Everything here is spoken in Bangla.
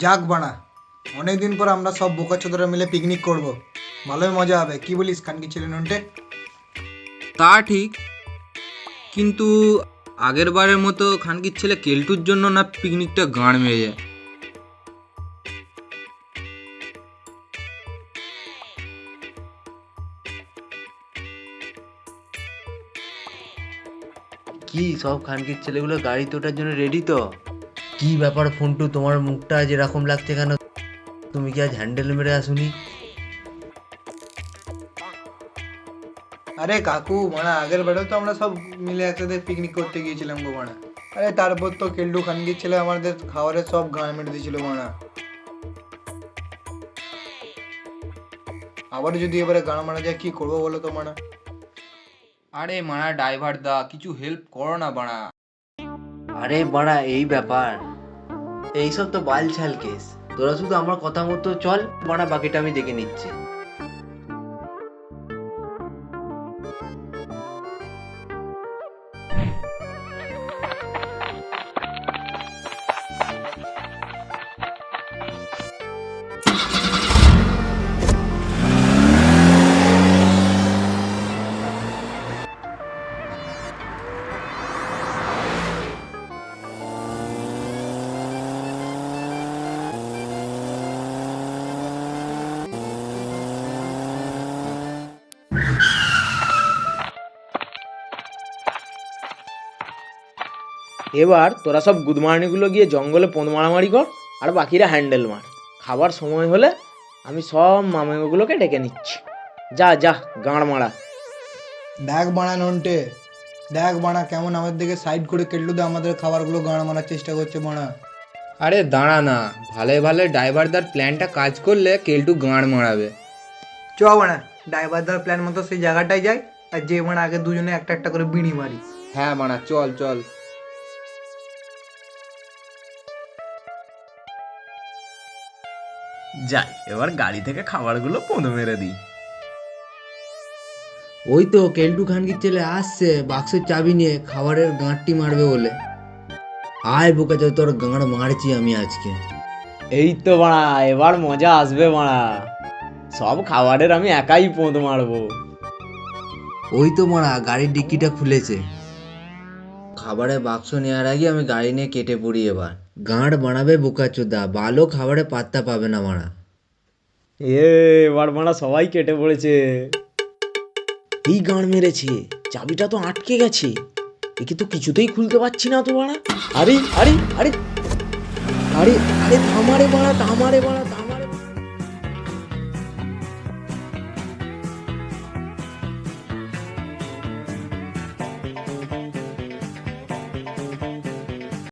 যাক বাড়া, অনেকদিন পর আমরা সব বোকাচোদরা মিলে পিকনিক করব। ভালোই মজা হবে, কি বলিস খানকি ছেলে নন্টে? তা ঠিক, কিন্তু আগের বারের মতো খানকির ছেলে কেলটুর জন্য না পিকনিকটা গাঁড় মেরে যায়। কি সব খানকির ছেলেগুলো গাড়িতে ওঠার জন্য রেডি তো? কি ব্যাপার ফন্টু, তোমার মুখটা আজ এরকম লাগছে কেন? তুমি কি আজ হ্যান্ডেল মেরে আসুনি? আরে কাকু মারা, আগের বারেও তো আমরা সব মিলে একসাথে পিকনিক করতে গিয়েছিলাম গো মারা। আরে তারপর তো কেল্টু খানকির ছেলে আমাদের খাবারের সব গান মেরে দিয়েছিল মারা। আবার যদি এবারে গান মারা যায় কি করবো বলো তো মারা? আরে মারা ড্রাইভার দা, কিছু হেল্প করো না বাড়া। আরে বাড়া, এই ব্যাপার, এইসব তো বালছাল কেস। তোরা শুধু আমার কথা মতো চল বাড়া, বাকিটা আমি দেখে নিচ্ছি। এবার তোরা সব গুদমারানিগুলো গিয়ে জঙ্গলে পোঁদ মারামারি কর, আর বাকিরা হ্যান্ডেল মার। খাবার সময় হলে আমি সব মামাগুলোকে ডেকে নিচ্ছি। যা যা গাঁড় মারা। দেখ বাড়া নন্টে, দেখ বাড়া কেমন আমাদের দিকে সাইড করে কেল্টুদা আমাদের খাবারগুলো গান মারার চেষ্টা করছে বাড়া। আরে দাঁড়া না, ভালো ভালো ড্রাইভারদার প্ল্যানটা কাজ করলে কেলটু গাঁড় মারাবে। চ বাড়া, ড্রাইভারদার প্ল্যান মতো সেই জায়গাটায় যাই, আর যে বাড়া আগে দুজনে একটা একটা করে বিড়ি মারি। হ্যাঁ বাড়া, চল চল। যাই এবার গাড়ি থেকে খাবারগুলো পোঁদ মেরে দিই। ওই তো কেলটু খানকির ছেলে আসছে বাক্সের চাবি নিয়ে, খাবারের গাঁটটি মারবে বলে। আয় বোকা চো, তোর গাঁড় মারছি আমি আজকে। এই তো বাড়া, এবার মজা আসবে বাড়া। সব খাবারের আমি একাই পোঁদ মারবো। ওই তো মারা, গাড়ির ডিক্কিটা খুলেছে। খাবারের বাক্স নেওয়ার আগে আমি গাড়ি নিয়ে কেটে পড়ি এবার। গাঁড় বানাবে বোকাচোদা, ভালো খাবারে পাত্তা পাবে না মারা। এবার বাড়া সবাই কেটে পড়েছে। এই গাঁড় মেরেছে, চাবিটা তো আটকে গেছে। একে তো কিছুতেই খুলতে পারছি না তো বাড়া। আরে আরে আরে আরে আরে থামারে বাড়া, থামারে বাড়া,